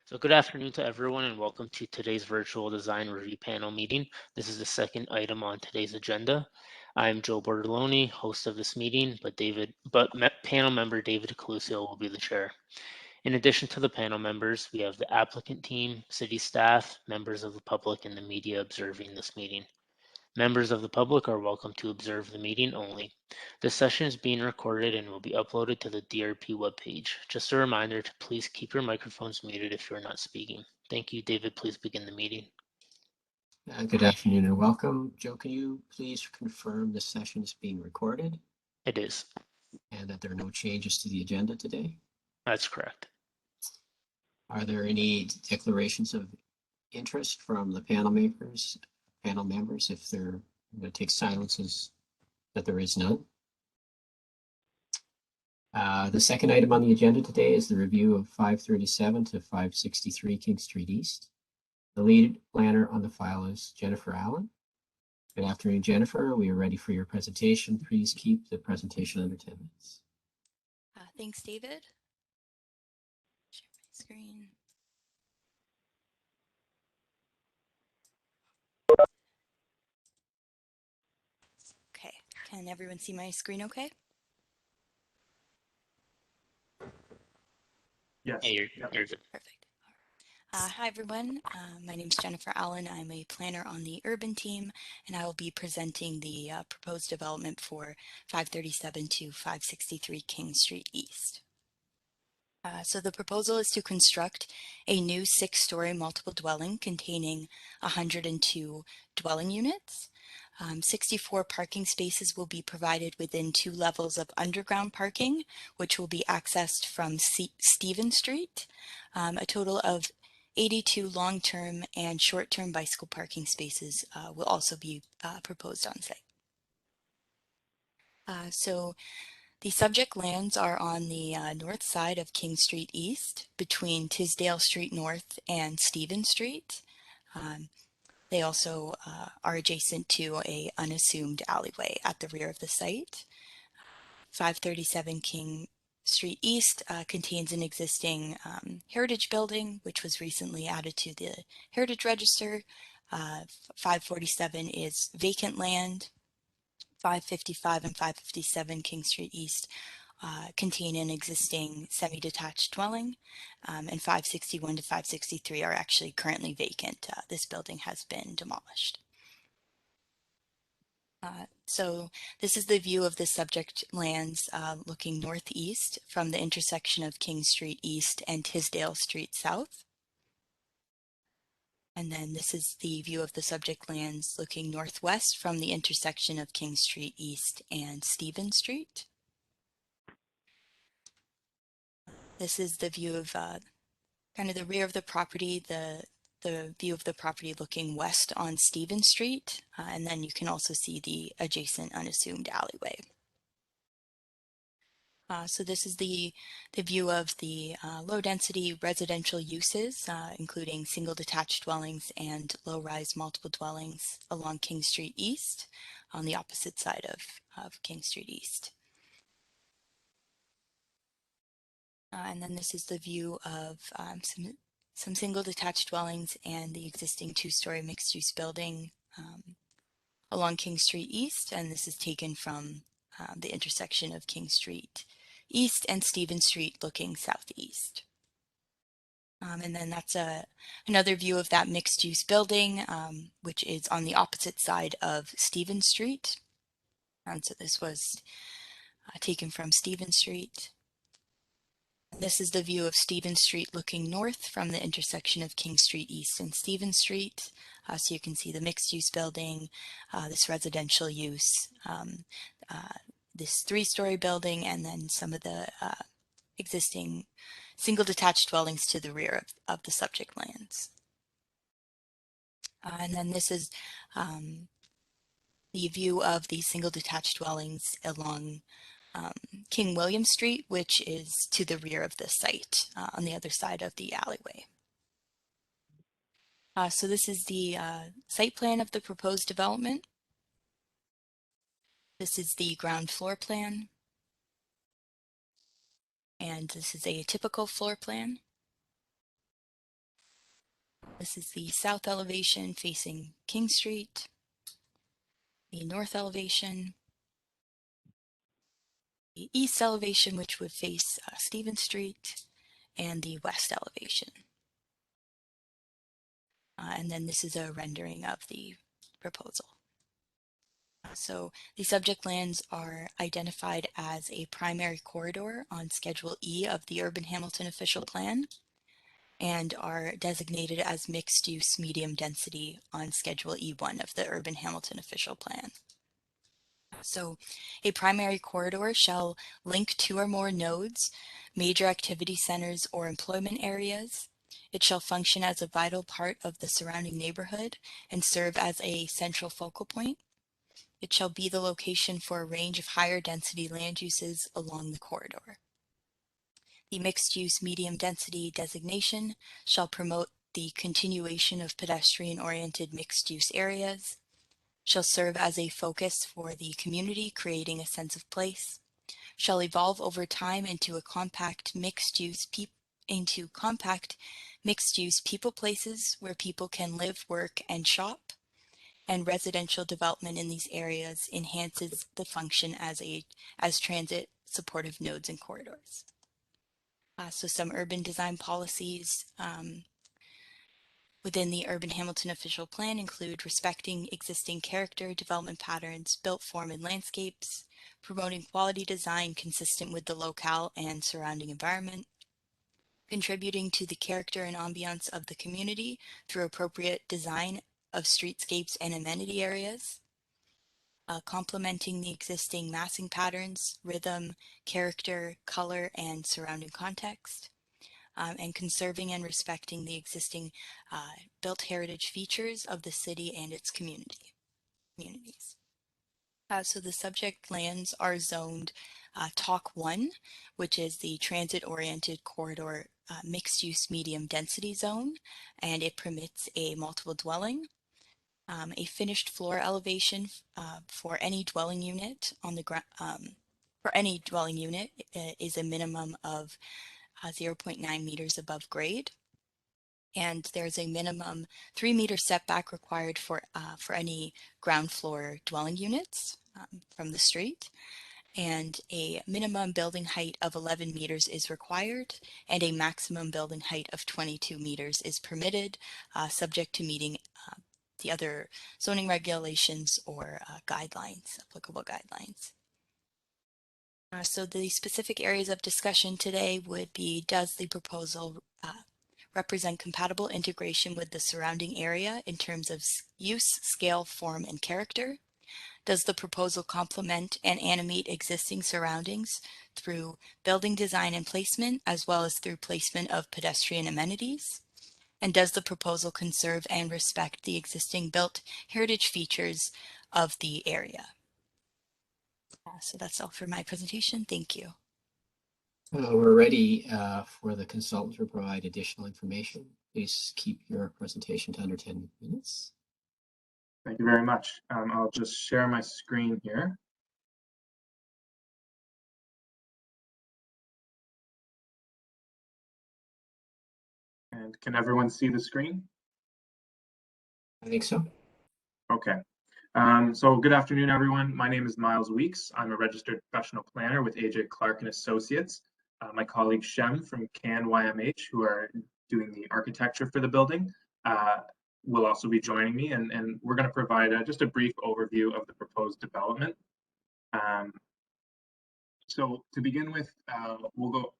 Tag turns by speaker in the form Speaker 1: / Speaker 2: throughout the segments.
Speaker 1: So good afternoon to everyone and welcome to today's virtual design review panel meeting. This is the second item on today's agenda. I'm Joe Bordeloni, host of this meeting, but panel member David Calusio will be the chair. In addition to the panel members, we have the applicant team, city staff, members of the public, and the media observing this meeting. Members of the public are welcome to observe the meeting only. This session is being recorded and will be uploaded to the DRP webpage. Just a reminder to please keep your microphones muted if you are not speaking. Thank you, David. Please begin the meeting.
Speaker 2: Good afternoon and welcome. Joe, can you please confirm the session is being recorded
Speaker 1: It is.
Speaker 2: and that there are no changes to the agenda today?
Speaker 1: That's correct.
Speaker 2: Are there any declarations of interest from the panel members? If they're going to take silences, that there is none. The second item on the agenda today is the review of 537 to 563 King Street East. The lead planner on the file is Jennifer Allen. Good afternoon, Jennifer. We are ready for your presentation. Please keep the presentation under 10 minutes.
Speaker 3: Thanks, David. Share my screen. Okay, can everyone see my screen okay?
Speaker 1: Yes. Hey, you're good.
Speaker 3: Perfect. Hi, everyone. My name is Jennifer Allen. I'm a planner on the urban team, and I will be presenting the proposed development for 537 to 563 King Street East. So the proposal is to construct a new 6-story multiple dwelling containing 102 dwelling units. 64 parking spaces will be provided within 2 levels of underground parking, which will be accessed from Stephen Street. A total of 82 long-term and short-term bicycle parking spaces will also be proposed on site. So the subject lands are on the north side of King Street East between Tisdale Street North and Stephen Street. They also are adjacent to a unassumed alleyway at the rear of the site. 537 King Street East contains an existing heritage building, which was recently added to the Heritage Register. 547 is vacant land. 555 and 557 King Street East contain an existing semi-detached dwelling, and 561 to 563 are actually currently vacant. This building has been demolished. So this is the view of the subject lands looking northeast from the intersection of King Street East and Tisdale Street South. And then this is the view of the subject lands looking northwest from the intersection of King Street East and Stephen Street. This is the view of kind of the rear of the property, the view of the property looking west on Stephen Street, and then you can also see the adjacent unassumed alleyway. So this is the view of the low-density residential uses, including single detached dwellings and low-rise multiple dwellings along King Street East on the opposite side of King Street East. And then this is the view of some single detached dwellings and the existing 2-story mixed-use building along King Street East, and this is taken from the intersection of King Street East and Stephen Street looking southeast. And then that's another view of that mixed-use building, which is on the opposite side of Stephen Street. And so this was taken from Stephen Street. This is the view of Stephen Street looking north from the intersection of King Street East and Stephen Street. So you can see the mixed-use building, this residential use, this 3-story building, and then some of the existing single detached dwellings to the rear of the subject lands. And then this is the view of the single detached dwellings along King William Street, which is to the rear of the site on the other side of the alleyway. So this is the site plan of the proposed development. This is the ground floor plan. And this is a typical floor plan. This is the south elevation facing King Street, the north elevation, the east elevation, which would face Stephen Street, and the west elevation. And then this is a rendering of the proposal. So the subject lands are identified as a primary corridor on Schedule E of the Urban Hamilton Official Plan and are designated as mixed-use medium density on Schedule E1 of the Urban Hamilton Official Plan. So a primary corridor shall link two or more nodes, major activity centers, or employment areas. It shall function as a vital part of the surrounding neighborhood and serve as a central focal point. It shall be the location for a range of higher density land uses along the corridor. The mixed-use medium density designation shall promote the continuation of pedestrian-oriented mixed-use areas, shall serve as a focus for the community, creating a sense of place, shall evolve over time into compact mixed-use people places where people can live, work, and shop, and residential development in these areas enhances the function as transit supportive nodes and corridors. So some urban design policies within the Urban Hamilton Official Plan include respecting existing character, development patterns, built form and landscapes, promoting quality design consistent with the locale and surrounding environment, contributing to the character and ambiance of the community through appropriate design of streetscapes and amenity areas, complementing the existing massing patterns, rhythm, character, color, and surrounding context, and conserving and respecting the existing built heritage features of the city and its communities. So the subject lands are zoned TALK 1, which is the transit-oriented corridor mixed-use medium density zone, and it permits a multiple dwelling. A finished floor elevation for any dwelling unit on the ground is a minimum of 0.9 meters above grade, and there's a minimum 3-meter setback required for any ground floor dwelling units from the street, and a minimum building height of 11 meters is required, and a maximum building height of 22 meters is permitted, subject to meeting the other zoning regulations or applicable guidelines. So the specific areas of discussion today would be, does the proposal represent compatible integration with the surrounding area in terms of use, scale, form, and character? Does the proposal complement and animate existing surroundings through building design and placement, as well as through placement of pedestrian amenities? And does the proposal conserve and respect the existing built heritage features of the area? So that's all for my presentation. Thank you.
Speaker 2: We're ready for the consultant to provide additional information. Please keep your presentation to under 10 minutes.
Speaker 4: Thank you very much. I'll just share my screen here. And can everyone see the screen?
Speaker 2: I think so.
Speaker 4: Okay. So good afternoon, everyone. My name is Miles Weeks. I'm a registered professional planner with AJ Clark and Associates. My colleague Shem from CAN-YMH, who are doing the architecture for the building, will also be joining me, and we're going to provide just a brief overview of the proposed development. So to begin with,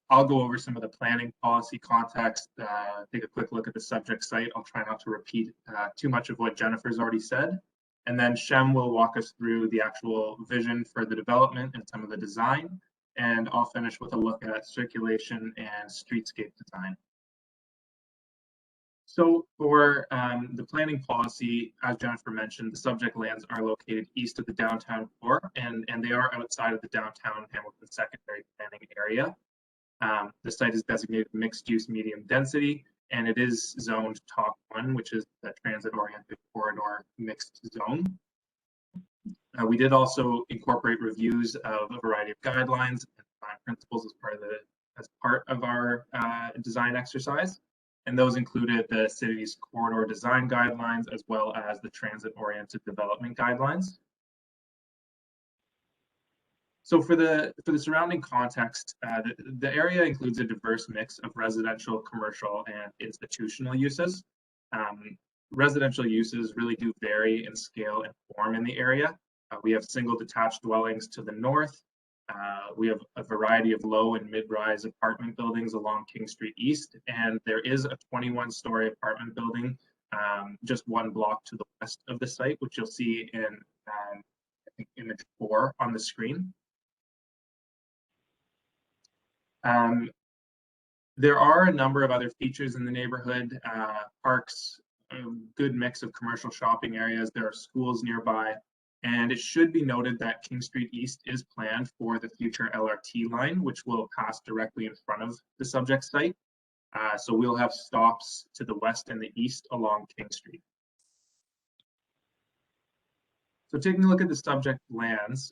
Speaker 4: I'll go over some of the planning policy context, take a quick look at the subject site. I'll try not to repeat too much of what Jennifer's already said. And then Shem will walk us through the actual vision for the development and some of the design. And I'll finish with a look at circulation and streetscape design. So for the planning policy, as Jennifer mentioned, the subject lands are located east of the downtown core, and they are outside of the downtown Hamilton secondary planning area. The site is designated mixed-use medium density, and it is zoned TALK 1, which is the transit-oriented corridor mixed zone. We did also incorporate reviews of a variety of guidelines and design principles as part of our design exercise. and those included the city's corridor design guidelines as well as the transit-oriented development guidelines. So for the surrounding context, the area includes a diverse mix of residential, commercial, and institutional uses. Residential uses really do vary in scale and form in the area. We have single detached dwellings to the north. We have a variety of low and mid-rise apartment buildings along King Street East, and there is a 21-story apartment building just one block to the west of the site, which you'll see in I think image 4 on the screen. There are a number of other features in the neighborhood, parks, a good mix of commercial shopping areas. There are schools nearby, and it should be noted that King Street East is planned for the future LRT line, which will pass directly in front of the subject site. So we'll have stops to the west and the east along King Street. So taking a look at the subject lands,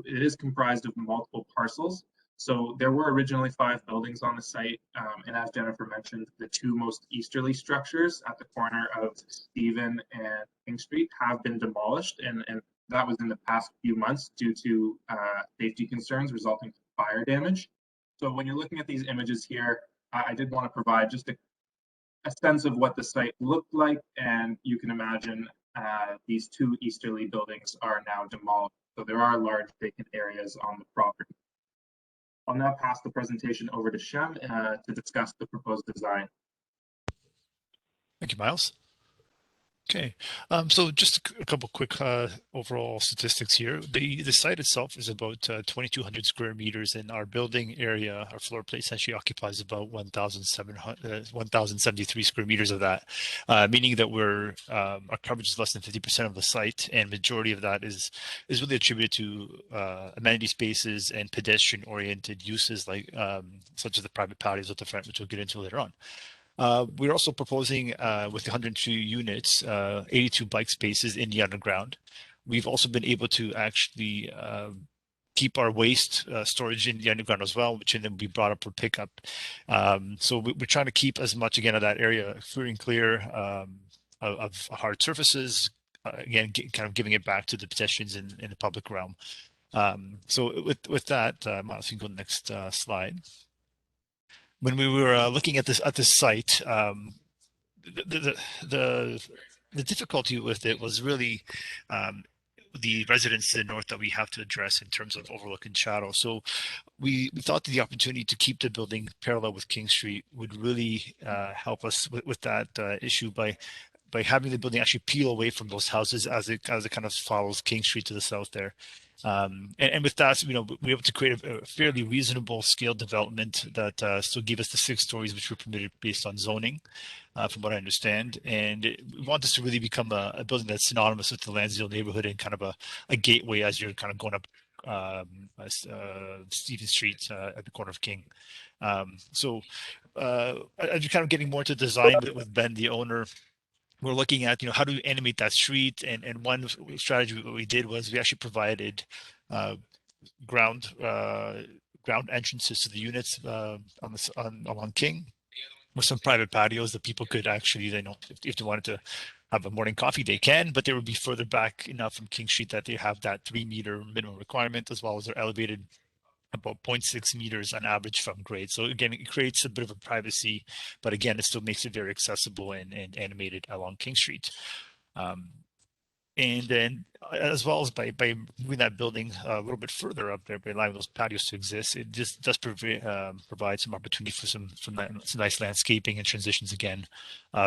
Speaker 4: it is comprised of multiple parcels. So there were originally 5 buildings on the site, and as Jennifer mentioned, the 2 most easterly structures at the corner of Stephen and King Street have been demolished, and that was in the past few months due to safety concerns resulting from fire damage. So when you're looking at these images here, I did want to provide just a sense of what the site looked like, and you can imagine these 2 easterly buildings are now demolished. So there are large vacant areas on the property. I'll now pass the presentation over to Shem to discuss the proposed design.
Speaker 5: Thank you, Miles. Okay, so just a couple quick overall statistics here. The site itself is about 2,200 square meters, and our building area, our floor plate, essentially occupies about 1,073 square meters of that, meaning that our coverage is less than 50% of the site, and majority of that is really attributed to amenity spaces and pedestrian-oriented uses like such as the private patios at the front, which we'll get into later on. We're also proposing with 102 units, 82 bike spaces in the underground. We've also been able to actually keep our waste storage in the underground as well, which can then be brought up for pickup. So we're trying to keep as much, again, of that area free and clear of hard surfaces, again, kind of giving it back to the pedestrians in the public realm. So with that, Miles, you can go to the next slide. When we were looking at this site, the difficulty with it was really the residents to the north that we have to address in terms of overlook and shadow. So we thought that the opportunity to keep the building parallel with King Street would really help us with that issue by having the building actually peel away from those houses as it kind of follows King Street to the south there. And with that, we're able to create a fairly reasonable scale development that still gave us the 6 stories which were permitted based on zoning, from what I understand. And we want this to really become a building that's synonymous with the Lansdale neighborhood and kind of a gateway as you're kind of going up Stephen Street at the corner of King. So as you're kind of getting more into design with Ben, the owner, we're looking at, how do we animate that street? And one strategy what we did was we actually provided ground entrances to the units along King with some private patios that people could actually, if they wanted to have a morning coffee, they can, but they would be further back enough from King Street that they have that 3-meter minimum requirement, as well as they're elevated about 0.6 meters on average from grade. So again, it creates a bit of a privacy, but again, it still makes it very accessible and animated along King Street. And then as well as by moving that building a little bit further up there, by allowing those patios to exist, it just does provide some opportunity for some nice landscaping and transitions again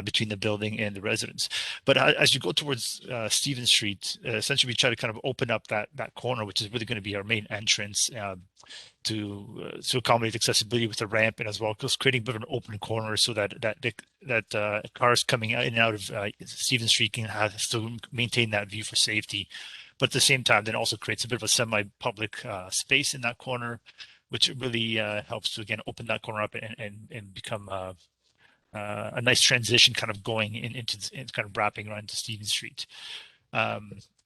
Speaker 5: between the building and the residents. But as you go towards Stephen Street, essentially we try to kind of open up that corner, which is really going to be our main entrance, to accommodate accessibility with the ramp, and as well as creating a bit of an open corner so that cars coming in and out of Stephen Street can still maintain that view for safety, but at the same time then also creates a bit of a semi-public space in that corner, which really helps to again open that corner up and become a nice transition kind of going into kind of wrapping around to Stephen Street.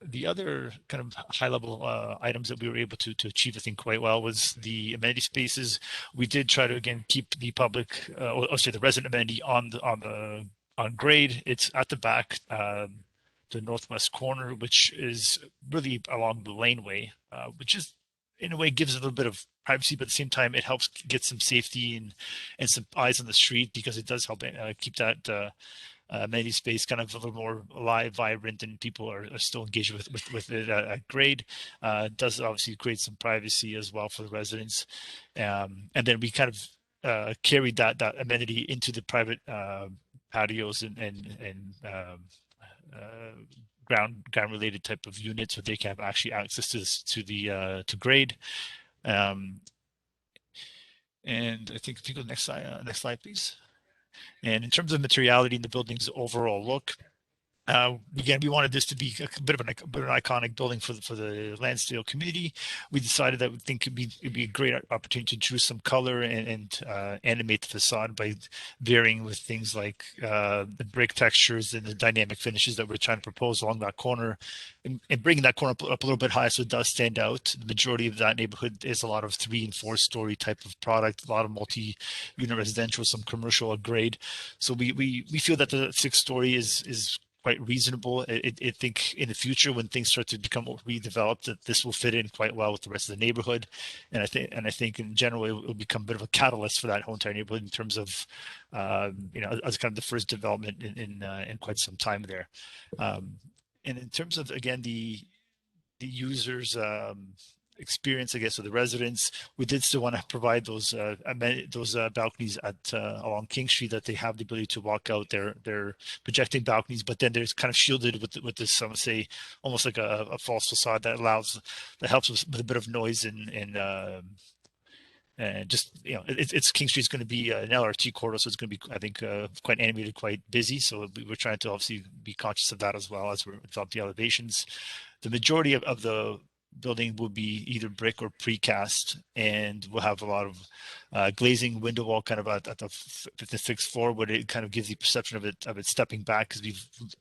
Speaker 5: The other kind of high-level items that we were able to achieve, I think, quite well was the amenity spaces. We did try to again keep the public, the resident amenity on grade. It's at the back, the northwest corner, which is really along the laneway, which is in a way gives a little bit of privacy, but at the same time it helps get some safety and some eyes on the street, because it does help keep that amenity space kind of a little more alive, vibrant, and people are still engaged with it at grade. It does obviously create some privacy as well for the residents. And then we kind of carried that amenity into the private patios and ground related type of units, so they can have actually access to grade. And I think if you go next slide, please. And in terms of materiality in the building's overall look, again, we wanted this to be a bit of an iconic building for the Lansdale community. We decided that we think it'd be a great opportunity to introduce some color and animate the facade by varying with things like the brick textures and the dynamic finishes that we're trying to propose along that corner, and bringing that corner up a little bit high so it does stand out. The majority of that neighborhood is a lot of 3- and 4-story type of product, a lot of multi-unit residential, some commercial at grade. So we feel that the 6-story is quite reasonable. I think in the future, when things start to become redeveloped, that this will fit in quite well with the rest of the neighborhood. And I think in general, it will become a bit of a catalyst for that whole entire neighborhood in terms of, as kind of the first development in quite some time there. And in terms of, again, the users' experience, I guess, of the residents, we did still want to provide those balconies at along King Street, that they have the ability to walk out their projecting balconies, but then there's kind of shielded with this, some say, almost like a false facade that helps with a bit of noise and just, it's King Street's going to be an LRT corridor, so it's going to be, I think, quite animated, quite busy. So we're trying to obviously be conscious of that as well as we're developing the elevations. The majority of the building will be either brick or precast, and we'll have a lot of glazing window wall kind of at the 6th floor, where it kind of gives the perception of it stepping back, because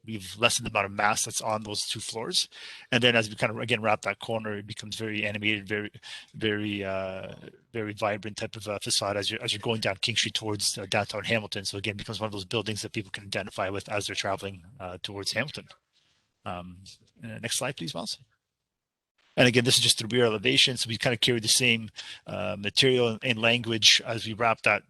Speaker 5: we've lessened the amount of mass that's on those 2 floors. And then as we kind of again wrap that corner, it becomes very animated, very vibrant type of facade as you're going down King Street towards downtown Hamilton. So again, it becomes one of those buildings that people can identify with as they're traveling towards Hamilton. Next slide, please, Miles. And again, this is just the rear elevation, so we kind of carry the same material and language as we wrap that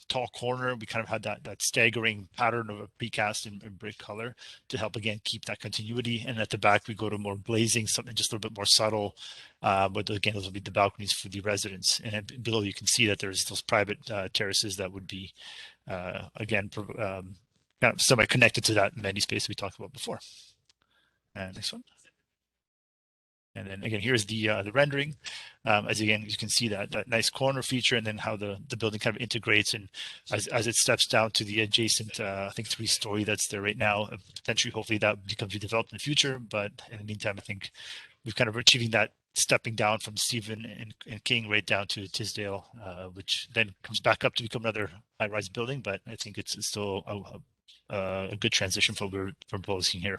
Speaker 5: tall corner. We kind of had that staggering pattern of a precast and brick color to help, again, keep that continuity. And at the back, we go to more glazing, something just a little bit more subtle. But again, those will be the balconies for the residents. And below, you can see that there's those private terraces that would be, again, kind of semi-connected to that amenity space we talked about before. Next one. And then again, here's the rendering. As again, you can see that nice corner feature, and then how the building kind of integrates, and as it steps down to the adjacent, I think 3-story that's there right now. Potentially, hopefully, that becomes redeveloped in the future. But in the meantime, I think we've kind of achieving that stepping down from Stephen and King right down to Tisdale, which then comes back up to become another high-rise building. But I think it's still a good transition from what we're proposing here.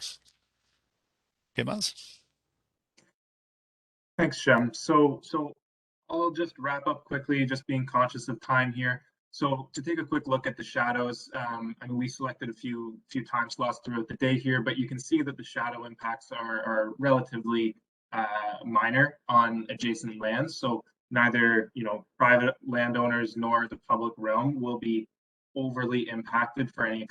Speaker 5: Okay, Miles.
Speaker 4: Thanks, Shem. So I'll just wrap up quickly, just being conscious of time here. So to take a quick look at the shadows, I mean, we selected a few time slots throughout the day here, but you can see that the shadow impacts are relatively minor on adjacent lands. So neither private landowners nor the public realm will be overly impacted for any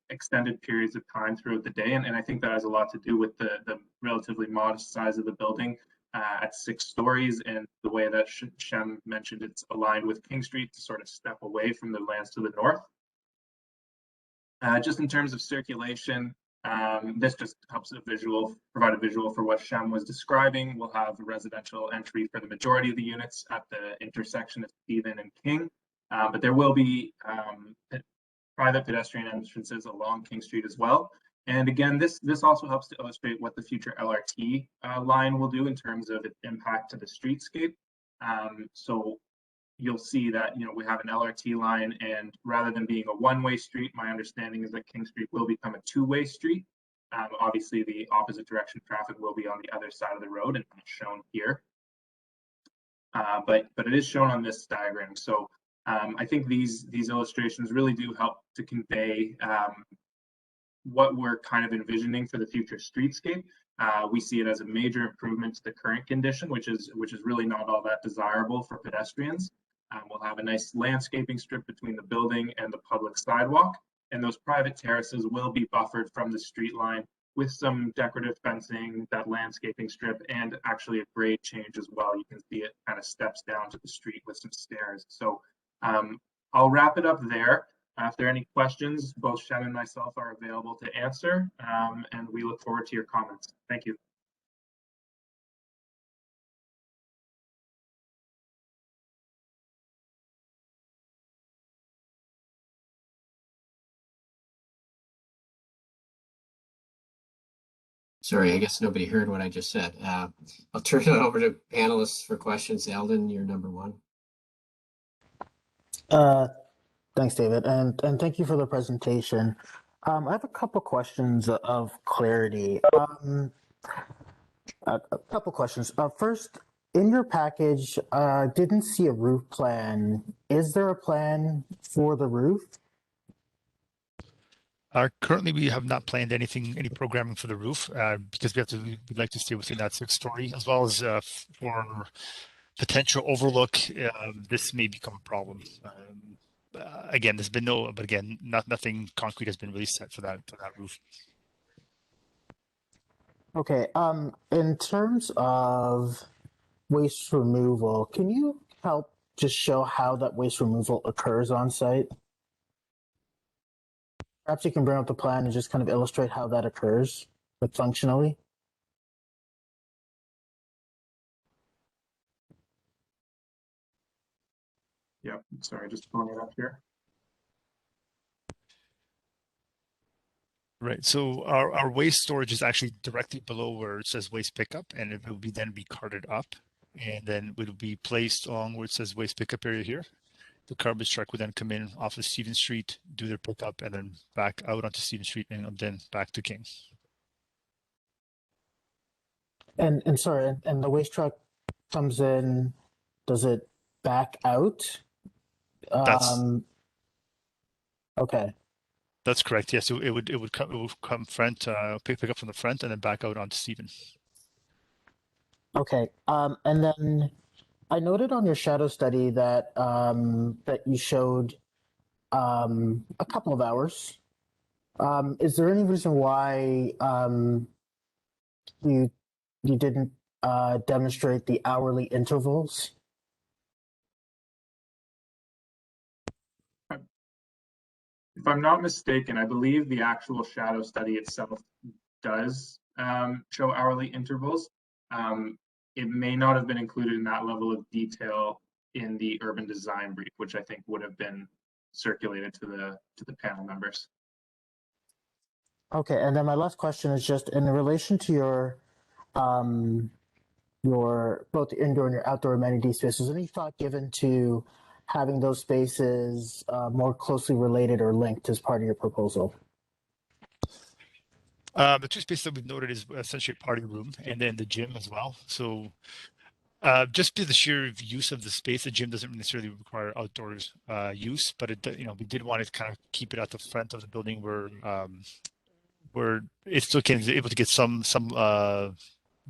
Speaker 4: extended periods of time throughout the day. And I think that has a lot to do with the relatively modest size of the building at 6 stories, and the way that Shem mentioned it's aligned with King Street to sort of step away from the lands to the north. Just in terms of circulation, this just helps provide a visual for what Shem was describing. We'll have a residential entry for the majority of the units at the intersection of Stephen and King, but there will be private pedestrian entrances along King Street as well. And again, this also helps to illustrate what the future LRT line will do in terms of its impact to the streetscape. So you'll see that we have an LRT line, and rather than being a one-way street, my understanding is that King Street will become a 2-way street. Obviously, the opposite direction traffic will be on the other side of the road and not shown here. But it is shown on this diagram. So I think these illustrations really do help to convey what we're kind of envisioning for the future streetscape. We see it as a major improvement to the current condition, which is really not all that desirable for pedestrians. We'll have a nice landscaping strip between the building and the public sidewalk, and those private terraces will be buffered from the street line with some decorative fencing, that landscaping strip, and actually a grade change as well. You can see it kind of steps down to the street with some stairs. So I'll wrap it up there. If there are any questions, both Shannon and myself are available to answer, and we look forward to your comments. Thank you.
Speaker 2: Sorry, I guess nobody heard what I just said. I'll turn it over to panelists for questions. Eldon, you're number one.
Speaker 6: Thanks, David, and thank you for the presentation. I have a couple questions of clarity. A couple questions. First, in your package, didn't see a roof plan. Is there a plan for the roof?
Speaker 5: Currently, we have not planned any programming for the roof because we'd like to stay within that 6-story, as well as for potential overlook. This may become a problem. Again, there's been nothing concrete has been really set for that roof.
Speaker 6: Okay. In terms of waste removal, can you help just show how that waste removal occurs on site? Perhaps you can bring up the plan and just kind of illustrate how that occurs, but functionally.
Speaker 4: Yeah, sorry, just pulling it up here.
Speaker 5: Right. So our waste storage is actually directly below where it says waste pickup, and it will then be carted up, and then it will be placed along where it says waste pickup area here. The garbage truck would then come in off of Stephen Street, do their pickup, and then back out onto Stephen Street, and then back to King.
Speaker 6: And sorry, and the waste truck comes in. Does it back out? Okay.
Speaker 5: That's correct. Yes, it would come front, pick up from the front, and then back out onto Stephen.
Speaker 6: Okay. And then I noted on your shadow study that that you showed a couple of hours. Is there any reason why you didn't demonstrate the hourly intervals?
Speaker 4: If I'm not mistaken, I believe the actual shadow study itself does show hourly intervals. It may not have been included in that level of detail in the urban design brief, which I think would have been circulated to the panel members.
Speaker 6: Okay, and then my last question is just in relation to your both the indoor and your outdoor amenity spaces. Any thought given to having those spaces more closely related or linked as part of your proposal?
Speaker 5: The two spaces that we've noted is essentially a party room and then the gym as well. So just to the sheer use of the space, the gym doesn't necessarily require outdoors use, but we did want to kind of keep it at the front of the building where it still can be able to get some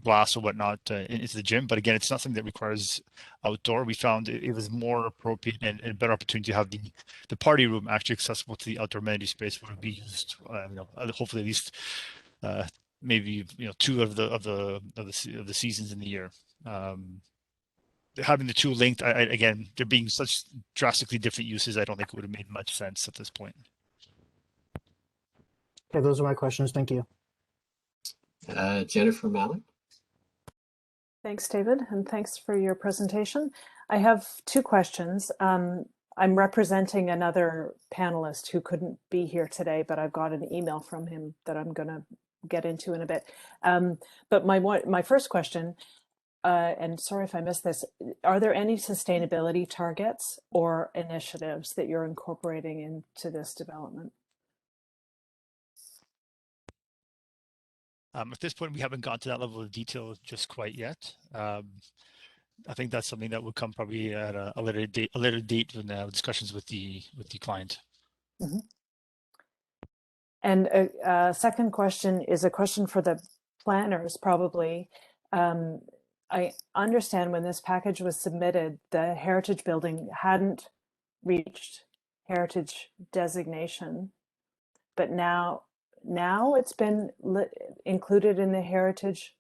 Speaker 5: glass or whatnot into the gym. But again, it's not something that requires outdoor. We found it was more appropriate and a better opportunity to have the party room actually accessible to the outdoor amenity space where it would be used, hopefully at least maybe 2 of the seasons in the year. Having the two linked, again, there being such drastically different uses, I don't think it would have made much sense at this point.
Speaker 6: Okay, those are my questions. Thank you.
Speaker 2: Jennifer Mallett.
Speaker 7: Thanks, David, and thanks for your presentation. I have 2 questions. I'm representing another panelist who couldn't be here today, but I've got an email from him that I'm going to get into in a bit. But my first question, and sorry if I missed this, are there any sustainability targets or initiatives that you're incorporating into this development?
Speaker 5: At this point, we haven't got to that level of detail just quite yet. I think that's something that will come probably at a later date when discussions with the client.
Speaker 7: Mhm. And a second question is a question for the planners, probably. I understand when this package was submitted, the heritage building hadn't reached heritage designation, but now it's been included in the heritage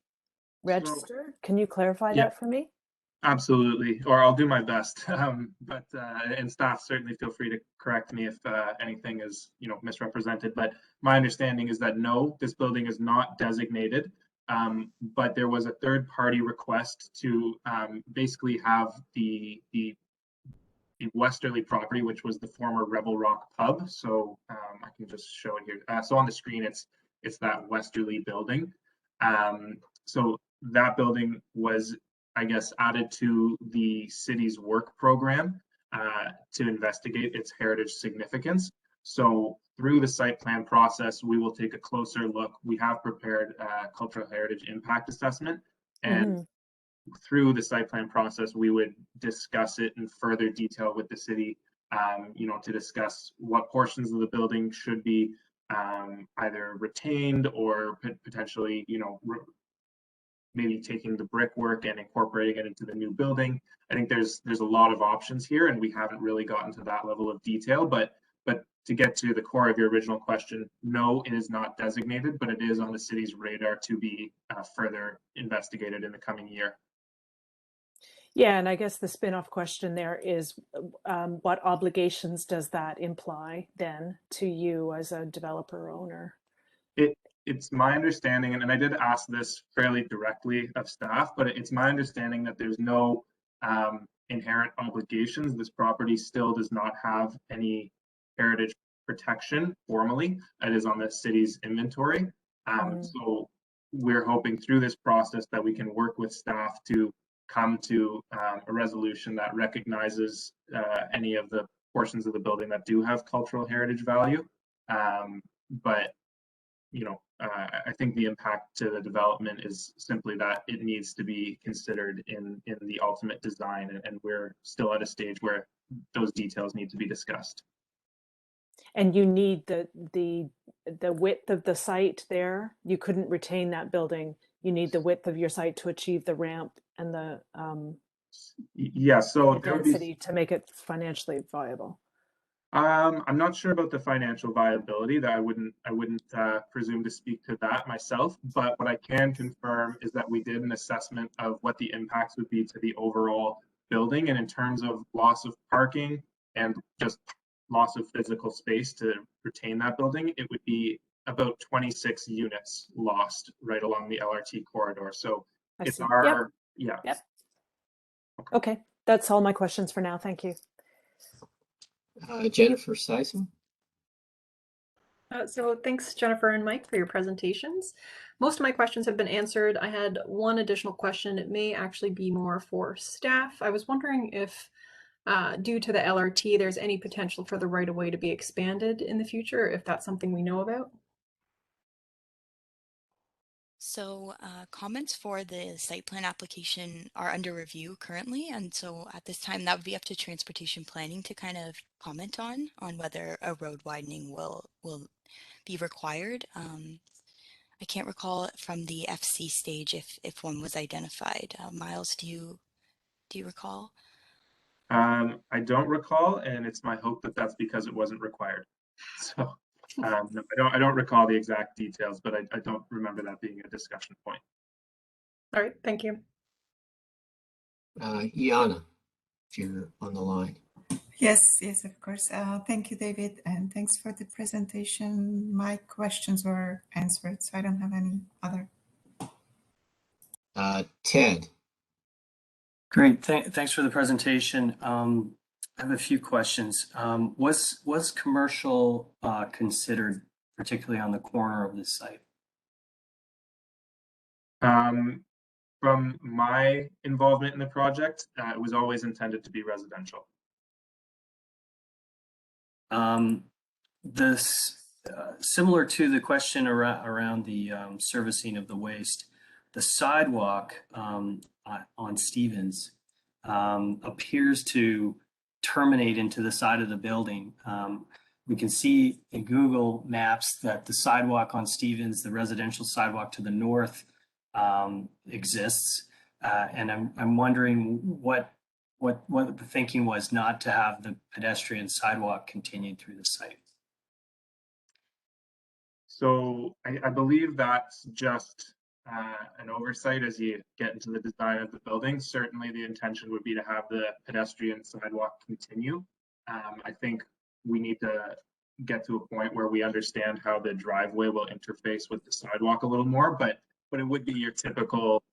Speaker 7: register. Can you clarify
Speaker 4: Yeah.
Speaker 7: that for me?
Speaker 4: Absolutely, or I'll do my best. But and staff certainly feel free to correct me if anything is misrepresented. But my understanding is that no, this building is not designated. But there was a third-party request to basically have the westerly property, which was the former Rebel Rock pub. So I can just show it here. So on the screen, it's that westerly building. So that building was, I guess, added to the city's work program to investigate its heritage significance. So through the site plan process, we will take a closer look. We have prepared a cultural heritage impact assessment, and through the site plan process, we would discuss it in further detail with the city, to discuss what portions of the building should be either retained or potentially, maybe taking the brickwork and incorporating it into the new building. I think there's a lot of options here, and we haven't really gotten to that level of detail. But to get to the core of your original question, no, it is not designated, but it is on the city's radar to be further investigated in the coming year.
Speaker 7: Yeah, and I guess the spin-off question there is, what obligations does that imply then to you as a developer owner?
Speaker 4: It's my understanding, and I did ask this fairly directly of staff, but it's my understanding that there's no inherent obligations. This property still does not have any heritage protection formally. It is on the city's inventory. So we're hoping through this process that we can work with staff to come to a resolution that recognizes any of the portions of the building that do have cultural heritage value. But I think the impact to the development is simply that it needs to be considered in the ultimate design, and we're still at a stage where those details need to be discussed.
Speaker 7: And you need the width of the site there. You couldn't retain that building. You need the width of your site to achieve the ramp and the
Speaker 4: so
Speaker 7: the density to make it financially viable.
Speaker 4: I'm not sure about the financial viability. That I wouldn't presume to speak to that myself. But what I can confirm is that we did an assessment of what the impacts would be to the overall building, and in terms of loss of parking and just loss of physical space to retain that building, it would be about 26 units lost right along the LRT corridor. So it's our
Speaker 7: Yep. Okay, that's all my questions for now. Thank you.
Speaker 2: Jennifer Seisel.
Speaker 8: So thanks, Jennifer and Mike, for your presentations. Most of my questions have been answered. I had one additional question. It may actually be more for staff. I was wondering if, due to the LRT, there's any potential for the right-of-way to be expanded in the future, if that's something we know about.
Speaker 3: So comments for the site plan application are under review currently, and so at this time that would be up to transportation planning to kind of comment on whether a road widening will be required. I can't recall from the FC stage if one was identified. Miles, do you recall?
Speaker 4: I don't recall, and it's my hope that that's because it wasn't required. So no, I don't recall the exact details, but I don't remember that being a discussion point.
Speaker 8: All right, thank you.
Speaker 2: Iana, if you're on the line.
Speaker 9: Yes, of course. Thank you, David, and thanks for the presentation. My questions were answered, so I don't have any other.
Speaker 2: Ted.
Speaker 10: Great, thanks for the presentation. I have a few questions. Was commercial considered, particularly on the corner of this site?
Speaker 4: From my involvement in the project, it was always intended to be residential.
Speaker 10: Similar to the question around the servicing of the waste, the sidewalk on Stevens appears to terminate into the side of the building. We can see in Google Maps that the sidewalk on Stevens, the residential sidewalk to the north, exists, and I'm wondering what the thinking was not to have the pedestrian sidewalk continue through the site.
Speaker 4: So I believe that's just an oversight as you get into the design of the building. Certainly the intention would be to have the pedestrian sidewalk continue. I think we need to get to a point where we understand how the driveway will interface with the sidewalk a little more, but it would be your typical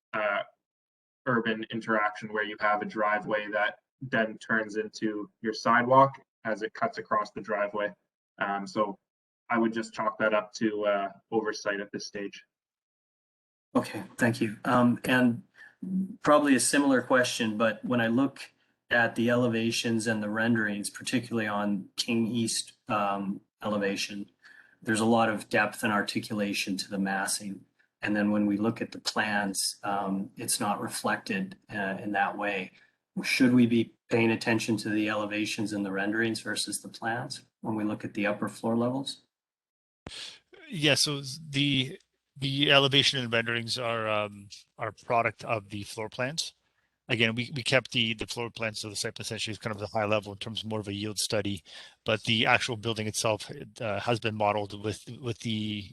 Speaker 4: urban interaction where you have a driveway that then turns into your sidewalk as it cuts across the driveway. So I would just chalk that up to oversight at this stage.
Speaker 10: Okay, thank you. And probably a similar question, but when I look at the elevations and the renderings, particularly on King East elevation, there's a lot of depth and articulation to the massing. And then when we look at the plans, it's not reflected in that way. Should we be paying attention to the elevations and the renderings versus the plans when we look at the upper floor levels?
Speaker 5: Yeah, so the elevation and renderings are product of the floor plans. Again, we kept the floor plans, so the site essentially is kind of the high level in terms of more of a yield study, but the actual building itself has been modeled with the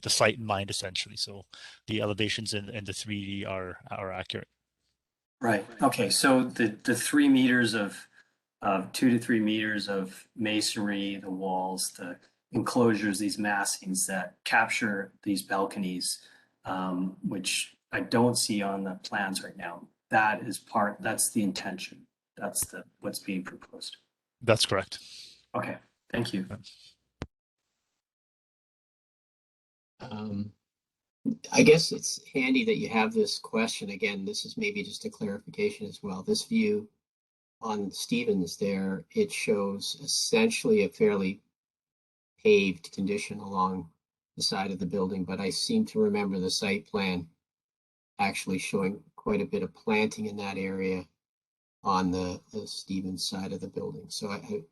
Speaker 5: site in mind, essentially. So the elevations and the 3D are accurate.
Speaker 10: Right. Okay. So the 3 meters of 2 to 3 meters of masonry, the walls, the enclosures, these massings that capture these balconies, which I don't see on the plans right now. That's the intention. That's what's being proposed.
Speaker 5: That's correct.
Speaker 10: Okay, thank you.
Speaker 2: I guess it's handy that you have this question. Again, this is maybe just a clarification as well. This view on Stevens there, it shows essentially a fairly paved condition along the side of the building, but I seem to remember the site plan actually showing quite a bit of planting in that area on the Stevens side of the building. So I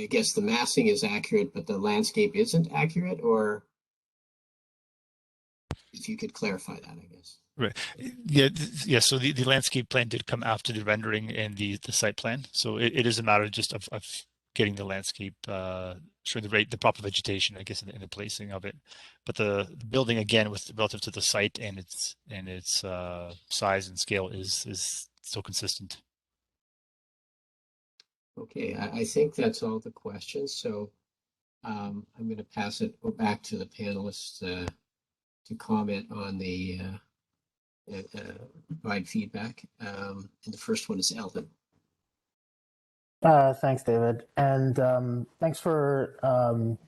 Speaker 2: guess the massing is accurate, but the landscape isn't accurate, or if you could clarify that, I guess.
Speaker 5: Right. Yeah. So the landscape plan did come after the rendering and the site plan. So it is a matter just of getting the landscape, showing the proper vegetation, I guess, in the placing of it. But the building, again, with relative to the site and its size and scale is still consistent.
Speaker 2: Okay, I think that's all the questions. So I'm going to pass it back to the panelists to comment on the provide feedback. And the first one is Eldon.
Speaker 6: Thanks, David, and thanks for some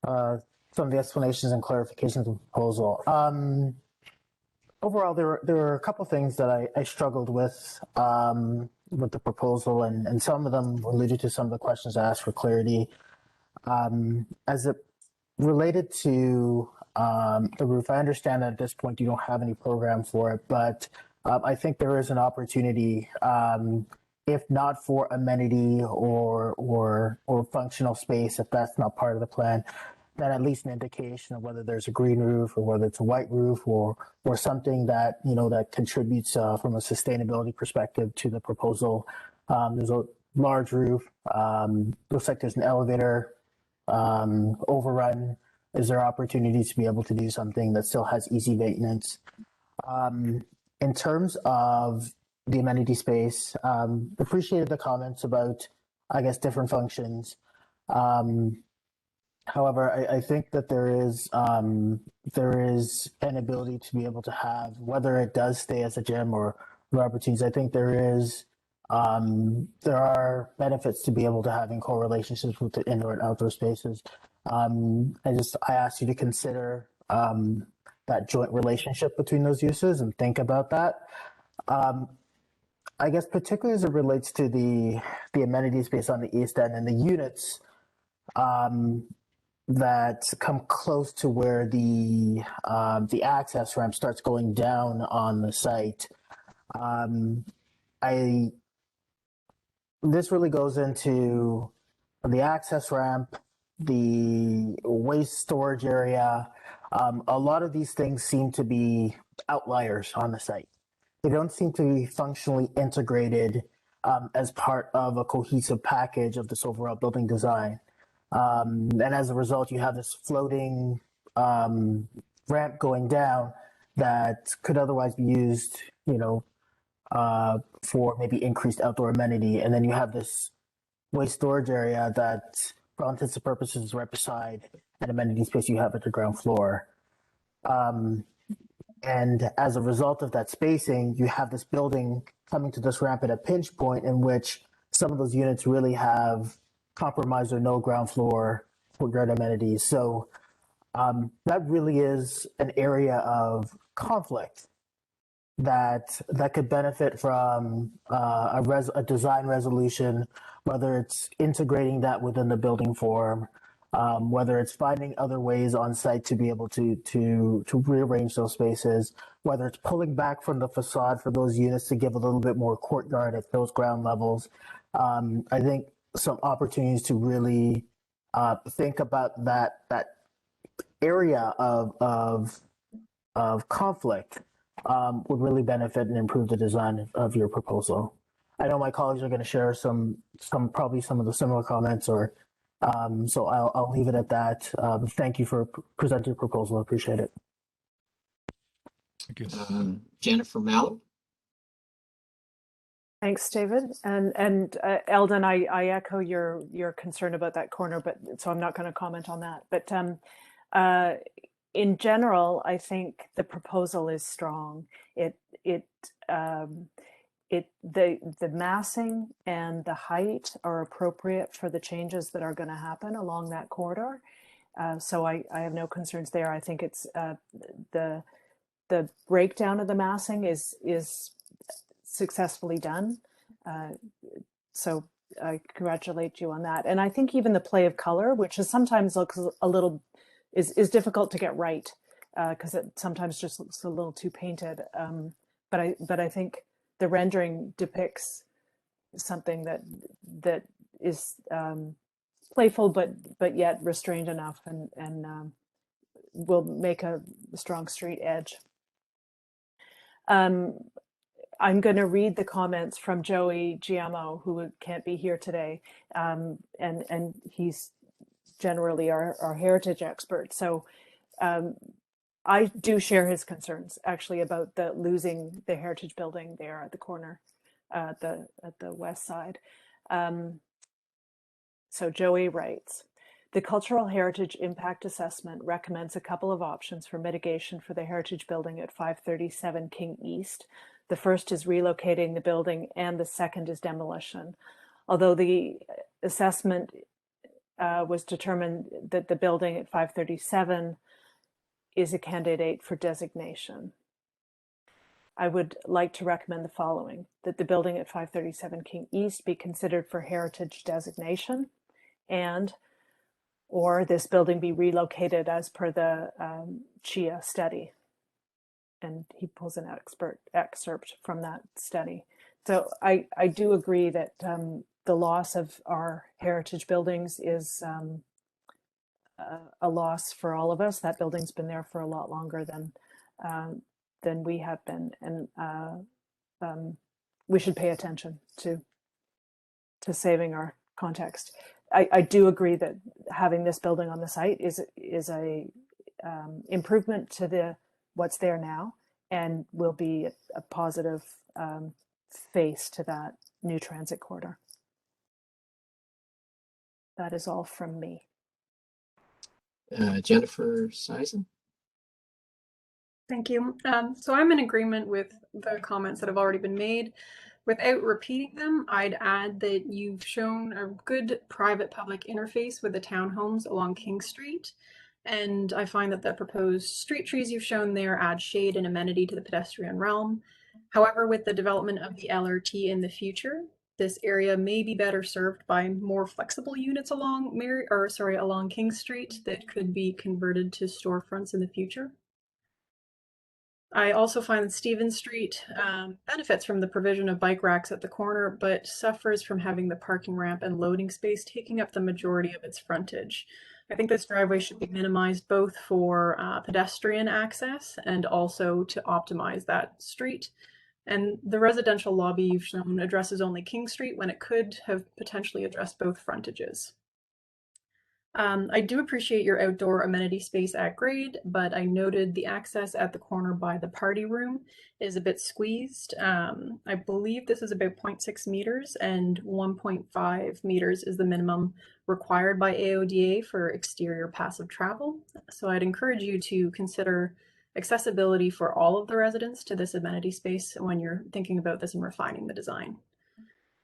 Speaker 6: of the explanations and clarifications of the proposal. Overall, there were a couple things that I struggled with the proposal, and some of them alluded to some of the questions I asked for clarity. As it related to the roof, I understand that at this point you don't have any program for it, but I think there is an opportunity, if not for amenity or functional space, if that's not part of the plan, then at least an indication of whether there's a green roof or whether it's a white roof or something that that contributes from a sustainability perspective to the proposal. There's a large roof. Looks like there's an elevator overrun. Is there opportunities to be able to do something that still has easy maintenance? In terms of the amenity space, appreciated the comments about, I guess, different functions. However, I think that there is an ability to be able to have, whether it does stay as a gym or opportunities, I think there are benefits to be able to having co-relationships with the indoor and outdoor spaces. I ask you to consider that joint relationship between those uses and think about that. I guess particularly as it relates to the amenity space on the east end and the units that come close to where the access ramp starts going down on the site. This really goes into the access ramp, the waste storage area. A lot of these things seem to be outliers on the site. They don't seem to be functionally integrated as part of a cohesive package of this overall building design. And as a result, you have this floating ramp going down that could otherwise be used, for maybe increased outdoor amenity. And then you have this waste storage area that, for all intents and purposes, is right beside an amenity space you have at the ground floor. And as a result of that spacing, you have this building coming to this ramp at a pinch point in which some of those units really have compromised or no ground floor courtyard amenities. So that really is an area of conflict that could benefit from a design resolution, whether it's integrating that within the building form, whether it's finding other ways on site to be able to rearrange those spaces, whether it's pulling back from the facade for those units to give a little bit more courtyard at those ground levels. I think some opportunities to really think about that area of conflict would really benefit and improve the design of your proposal. I know my colleagues are going to share probably some of the similar comments, or so I'll leave it at that. Thank you for presenting your proposal. I appreciate it.
Speaker 5: Thank you.
Speaker 2: Jennifer Mallow.
Speaker 7: Thanks, David. And Eldon, I echo your concern about that corner, but so I'm not going to comment on that. But in general, I think the proposal is strong. The massing and the height are appropriate for the changes that are going to happen along that corridor. So I have no concerns there. I think it's the breakdown of the massing is successfully done. So I congratulate you on that. And I think even the play of color, which is sometimes looks a little, is difficult to get right because it sometimes just looks a little too painted. But I think the rendering depicts something that is playful, but yet restrained enough and will make a strong street edge. I'm going to read the comments from Joey Giamo, who can't be here today, and he's generally our heritage expert. So I do share his concerns actually about losing the heritage building there at the corner, at the west side. So Joey writes, the Cultural Heritage Impact Assessment recommends a couple of options for mitigation for the heritage building at 537 King East. The first is relocating the building and the second is demolition. Although the assessment was determined that the building at 537 is a candidate for designation. I would like to recommend the following: that the building at 537 King East be considered for heritage designation, or this building be relocated as per the CHIA study. And he pulls an excerpt from that study. So I do agree that the loss of our heritage buildings is a loss for all of us. That building's been there for a lot longer than we have been, and we should pay attention to saving our context. I do agree that having this building on the site is a improvement to what's there now, and will be a positive face to that new transit corridor. That is all from me.
Speaker 2: Jennifer Sison.
Speaker 8: Thank you. So I'm in agreement with the comments that have already been made. Without repeating them, I'd add that you've shown a good private-public interface with the townhomes along King Street. And I find that the proposed street trees you've shown there add shade and amenity to the pedestrian realm. However, with the development of the LRT in the future, this area may be better served by more flexible units along along King Street that could be converted to storefronts in the future. I also find that Stephen Street benefits from the provision of bike racks at the corner, but suffers from having the parking ramp and loading space taking up the majority of its frontage. I think this driveway should be minimized both for pedestrian access and also to optimize that street. And the residential lobby you've shown addresses only King Street when it could have potentially addressed both frontages. I do appreciate your outdoor amenity space at grade, but I noted the access at the corner by the party room is a bit squeezed. I believe this is about 0.6 meters and 1.5 meters is the minimum required by AODA for exterior passive travel. So I'd encourage you to consider accessibility for all of the residents to this amenity space when you're thinking about this and refining the design.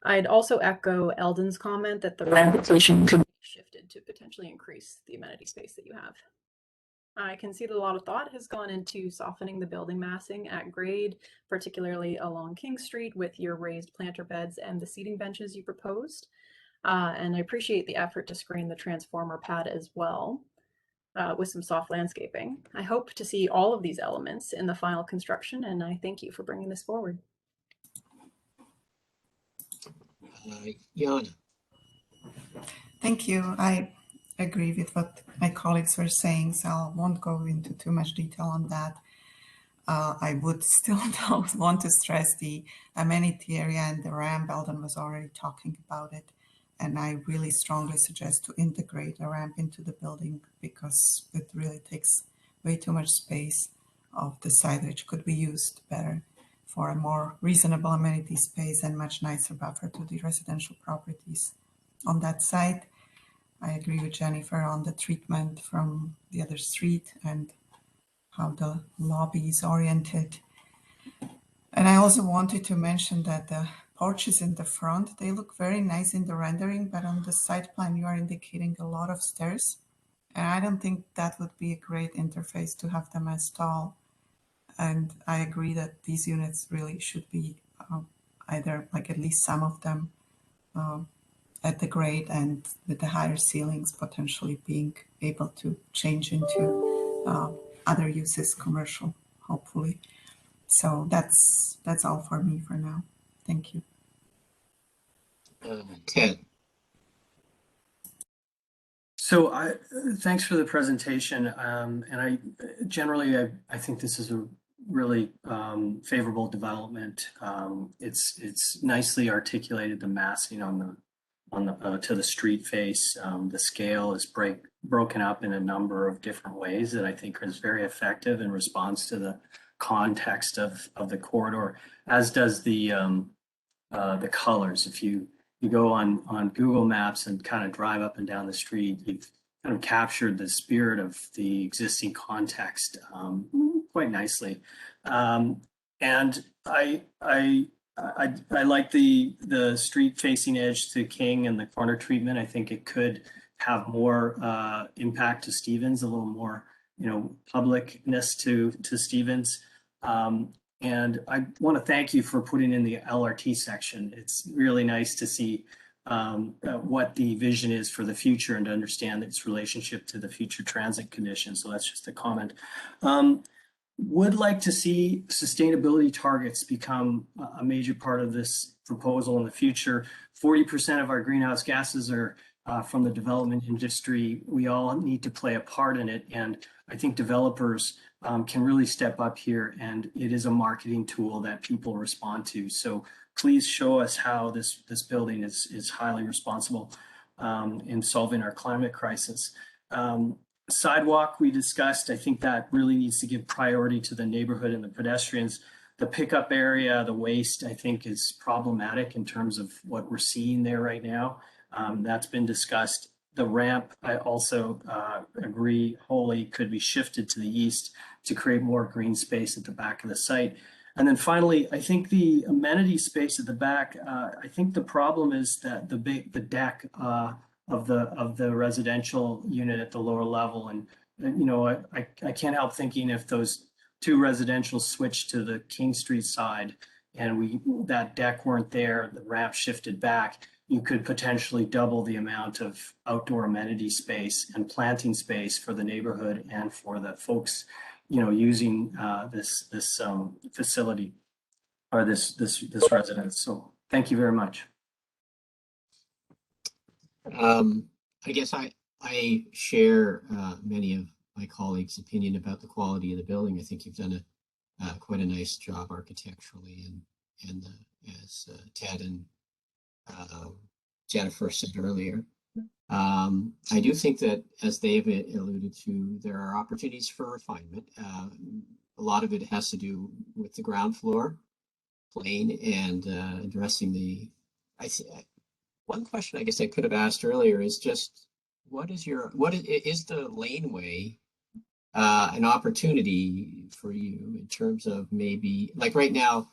Speaker 8: I'd also echo Eldon's comment that the orientation could be shifted to potentially increase the amenity space that you have. I can see that a lot of thought has gone into softening the building massing at grade, particularly along King Street with your raised planter beds and the seating benches you proposed. And I appreciate the effort to screen the transformer pad as well with some soft landscaping. I hope to see all of these elements in the final construction, and I thank you for bringing this forward.
Speaker 2: Jana.
Speaker 9: Thank you. I agree with what my colleagues were saying, so I won't go into too much detail on that. I would still want to stress the amenity area and the ramp. Eldon was already talking about it, and I really strongly suggest to integrate a ramp into the building because it really takes way too much space of the side, which could be used better for a more reasonable amenity space and much nicer buffer to the residential properties on that site. I agree with Jennifer on the treatment from the other street and how the lobby is oriented. And I also wanted to mention that the porches in the front, they look very nice in the rendering, but on the site plan, you are indicating a lot of stairs. And I don't think that would be a great interface to have them as tall. And I agree that these units really should be either like at least some of them at the grade and with the higher ceilings potentially being able to change into other uses, commercial, hopefully. So that's all for me for now. Thank you.
Speaker 2: Ted.
Speaker 10: So thanks for the presentation. And I think this is a really favorable development. It's nicely articulated, the massing on the to the street face. The scale is broken up in a number of different ways that I think is very effective in response to the context of the corridor, as does the colors. If you go on Google Maps and kind of drive up and down the street, you've kind of captured the spirit of the existing context quite nicely. And I like the street facing edge to King and the corner treatment. I think it could have more impact to Stevens, a little more, publicness to Stevens. And I want to thank you for putting in the LRT section. It's really nice to see what the vision is for the future and to understand its relationship to the future transit conditions. So that's just a comment. Would like to see sustainability targets become a major part of this proposal in the future. 40% of our greenhouse gases are from the development industry. We all need to play a part in it. And I think developers can really step up here, and it is a marketing tool that people respond to. So please show us how this building is highly responsible in solving our climate crisis. Sidewalk we discussed, I think that really needs to give priority to the neighborhood and the pedestrians. The pickup area, the waste, I think is problematic in terms of what we're seeing there right now. That's been discussed. The ramp, I also agree wholly could be shifted to the east to create more green space at the back of the site. And then finally, I think the amenity space at the back, I think the problem is that the deck of the residential unit at the lower level. And I can't help thinking if those two residential switch to the King Street side and that deck weren't there, the ramp shifted back, you could potentially double the amount of outdoor amenity space and planting space for the neighborhood and for the folks, using this facility or this residence. So thank you very much.
Speaker 2: I guess I share many of my colleagues' opinion about the quality of the building. I think you've done quite a nice job architecturally, and as Ted and Jennifer said earlier, I do think that, as David alluded to, there are opportunities for refinement. A lot of it has to do with the ground floor plane and addressing the. One question I guess I could have asked earlier is just what is the laneway an opportunity for you in terms of maybe, like right now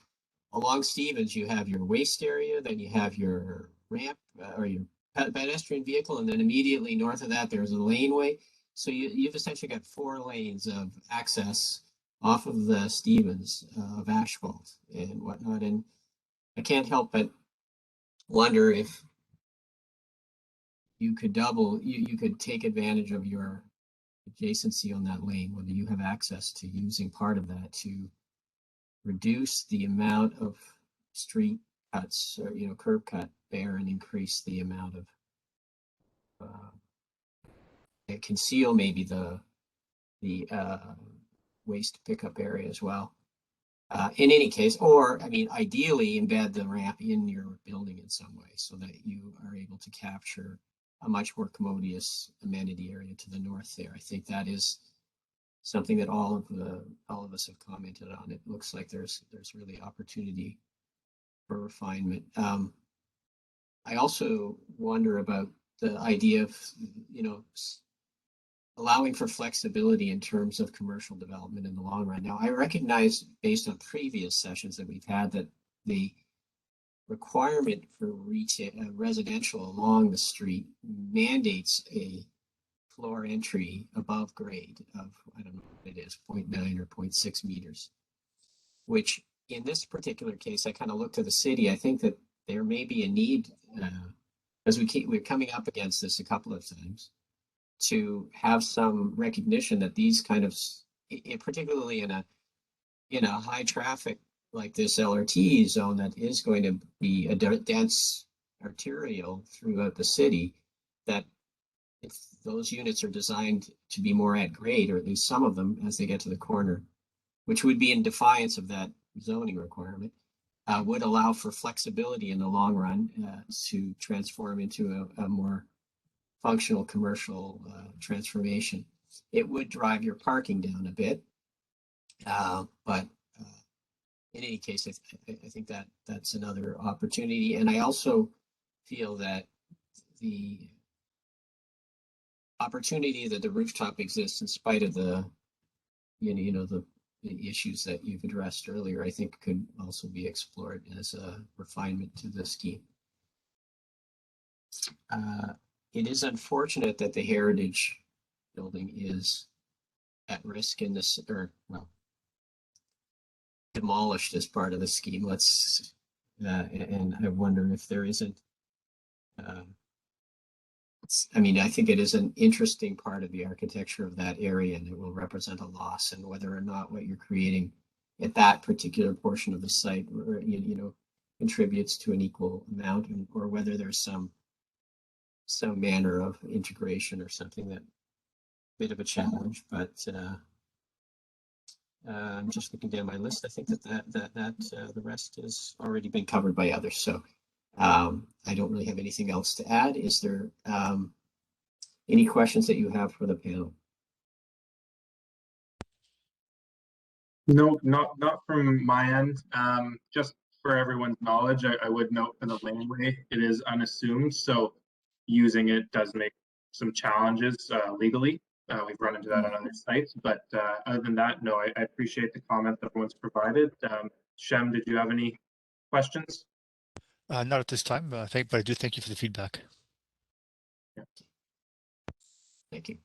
Speaker 2: along Stevens you have your waste area, then you have your ramp or your pedestrian vehicle, and then immediately north of that there's a laneway. So you've essentially got 4 lanes of access off of the Stevens of asphalt and whatnot. And I can't help but wonder if you could you could take advantage of your adjacency on that lane, whether you have access to using part of that to reduce the amount of street cuts or curb cut there and increase the amount of conceal maybe the waste pickup area as well. In any case, or I mean, ideally embed the ramp in your building in some way so that you are able to capture a much more commodious amenity area to the north there. I think that is something that all of us have commented on. It looks like there's really opportunity for refinement. I also wonder about the idea of allowing for flexibility in terms of commercial development in the long run. Now, I recognize based on previous sessions that we've had that the requirement for retail residential along the street mandates a floor entry above grade of, I don't know what it is, 0.9 or 0.6 meters, which in this particular case, I kind of look to the city. I think that there may be a need, as we're coming up against this a couple of times, to have some recognition that these kind of, particularly in a high traffic like this LRT zone that is going to be a dense arterial throughout the city, that if those units are designed to be more at grade, or at least some of them as they get to the corner, which would be in defiance of that zoning requirement, would allow for flexibility in the long run to transform into a more functional commercial transformation. It would drive your parking down a bit, but in any case, I think that that's another opportunity. And I also feel that the opportunity that the rooftop exists in spite of the the issues that you've addressed earlier, I think could also be explored as a refinement to the scheme. It is unfortunate that the heritage building is at risk in this, or well, demolished as part of the scheme. And I wonder if there isn't. I mean, I think it is an interesting part of the architecture of that area, and it will represent a loss. And whether or not what you're creating at that particular portion of the site, contributes to an equal amount, or whether there's some manner of integration or something that bit of a challenge. But I'm just looking down my list. I think that the rest has already been covered by others. So I don't really have anything else to add. Is there any questions that you have for the panel?
Speaker 4: No, not from my end. Just for everyone's knowledge, I would note for the laneway, it is unassummed, so using it does make some challenges legally. We've run into that on other sites, but other than that, no, I appreciate the comment that everyone's provided. Shem, did you have any questions?
Speaker 5: Not at this time, but I do thank you for the feedback.
Speaker 4: Yeah.
Speaker 2: Thank you.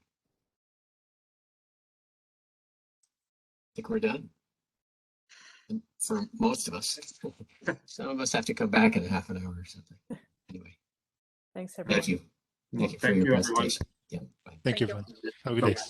Speaker 2: I think we're done. for most of us. Some of us have to come back in a half an hour or something. Anyway,
Speaker 7: Thanks, everyone.
Speaker 2: thank you. Thank you for
Speaker 4: Thank
Speaker 2: your
Speaker 4: you, everyone.
Speaker 2: presentation. Yeah, bye.
Speaker 5: Thank you,
Speaker 8: you.
Speaker 5: everyone. Have a good day.
Speaker 4: Bye.